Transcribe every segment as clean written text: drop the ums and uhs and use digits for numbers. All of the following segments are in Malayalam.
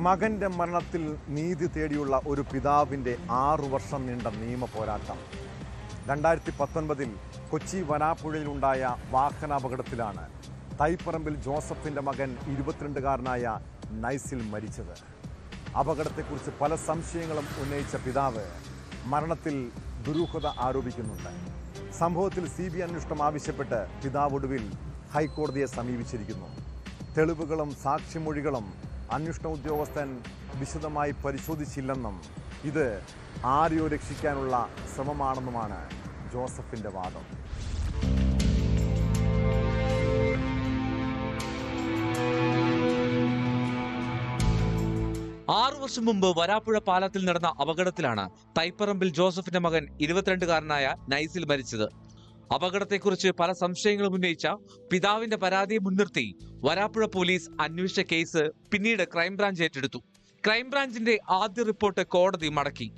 മകന്റെ മരണത്തിൽ നീതി തേടിയുള്ള ഒരു പിതാവിൻ്റെ 6 വർഷം നീണ്ട നിയമ പോരാട്ടം. 2019 കൊച്ചി വനാപ്പുഴയിലുണ്ടായ വാഹനാപകടത്തിലാണ് തൈപ്പറമ്പിൽ ജോസഫിൻ്റെ മകൻ 22-കാരനായ നൈസിൽ മരിച്ചത്. അപകടത്തെക്കുറിച്ച് പല സംശയങ്ങളും ഉന്നയിച്ച പിതാവ് മരണത്തിൽ ദുരൂഹത ആരോപിക്കുന്നുണ്ട്. സംഭവത്തിൽ CBI അന്വേഷണം ആവശ്യപ്പെട്ട് പിതാവ് ഒടുവിൽ ഹൈക്കോടതിയെ സമീപിച്ചിരിക്കുന്നു. തെളിവുകളും സാക്ഷിമൊഴികളും അന്വേഷണ ഉദ്യോഗസ്ഥൻ വിശദമായി പരിശോധിച്ചില്ലെന്നും ഇത് ആരെയോ രക്ഷിക്കാനുള്ള ശ്രമമാണെന്നുമാണ് ജോസഫിൻ്റെ വാദം. ആറു വർഷം മുമ്പ് വരാപ്പുഴ പാലത്തിൽ നടന്ന അപകടത്തിലാണ് തൈപ്പറമ്പിൽ ജോസഫിന്റെ മകൻ 22-കാരനായ നൈസിൽ മരിച്ചത്. അപകടത്തെക്കുറിച്ച് പല സംശയങ്ങളും ഉന്നയിച്ച പിതാവിന്റെ പരാതിയെ മുൻനിർത്തി വരാപ്പുഴ പോലീസ് അന്വേഷിച്ച കേസ് പിന്നീട് ക്രൈംബ്രാഞ്ച് ഏറ്റെടുത്തു. ക്രൈംബ്രാഞ്ചിന്റെ ആദ്യ റിപ്പോർട്ട് കോടതി മടക്കി.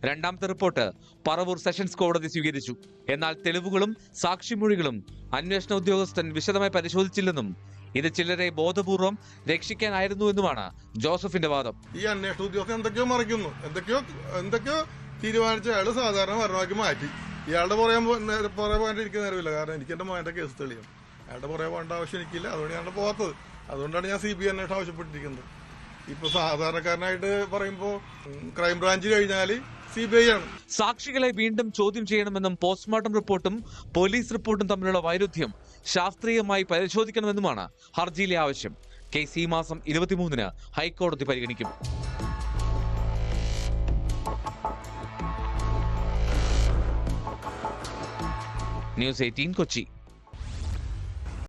രണ്ടാമത്തെ റിപ്പോർട്ട് പറവൂർ സെഷൻസ് കോടതി സ്വീകരിച്ചു. എന്നാൽ തെളിവുകളും സാക്ഷിമൊഴികളും അന്വേഷണ ഉദ്യോഗസ്ഥൻ വിശദമായി പരിശോധിച്ചില്ലെന്നും ഇത് ചിലരെ ബോധപൂർവം രക്ഷിക്കാനായിരുന്നു എന്നുമാണ് ജോസഫിന്റെ വാദം. ഈ അന്വേഷണ ഉദ്യോഗസ്ഥൻ എന്തൊക്കെയോ മറിക്കുന്നു, എന്തൊക്കെയോ തീരുമാനിച്ച അയാൾ സാധാരണ മരണമാക്കി മാറ്റി. ഇയാളുടെ പുറകെ പോകാണ്ടിരിക്കുന്ന നേരമില്ല. കാരണം എനിക്ക് എന്റെ മകന്റെ കേസ് തെളിയും. അയാളുടെ പുറകെ പോകേണ്ട ആവശ്യം എനിക്കില്ല. അതുകൊണ്ട് ഞാൻ പോകാത്തത്. അതുകൊണ്ടാണ് ഞാൻ CBI അന്വേഷണം ആവശ്യപ്പെട്ടിരിക്കുന്നത്. ഇപ്പൊ സാധാരണക്കാരനായിട്ട് പറയുമ്പോ ക്രൈംബ്രാഞ്ച് കഴിഞ്ഞാൽ CBI ആണ്. സാക്ഷികളെ വീണ്ടും ചോദ്യം ചെയ്യണമെന്നും പോസ്റ്റ്മോർട്ടം റിപ്പോർട്ടും പോലീസ് റിപ്പോർട്ടും തമ്മിലുള്ള വൈരുദ്ധ്യം ശാസ്ത്രീയമായി പരിശോധിക്കണമെന്നുമാണ് ഹർജിയിലെ ആവശ്യം. കേസ് ഈ മാസം 23-ന് ഹൈക്കോടതി പരിഗണിക്കും. ന്യൂസ് 18 കൊച്ചി.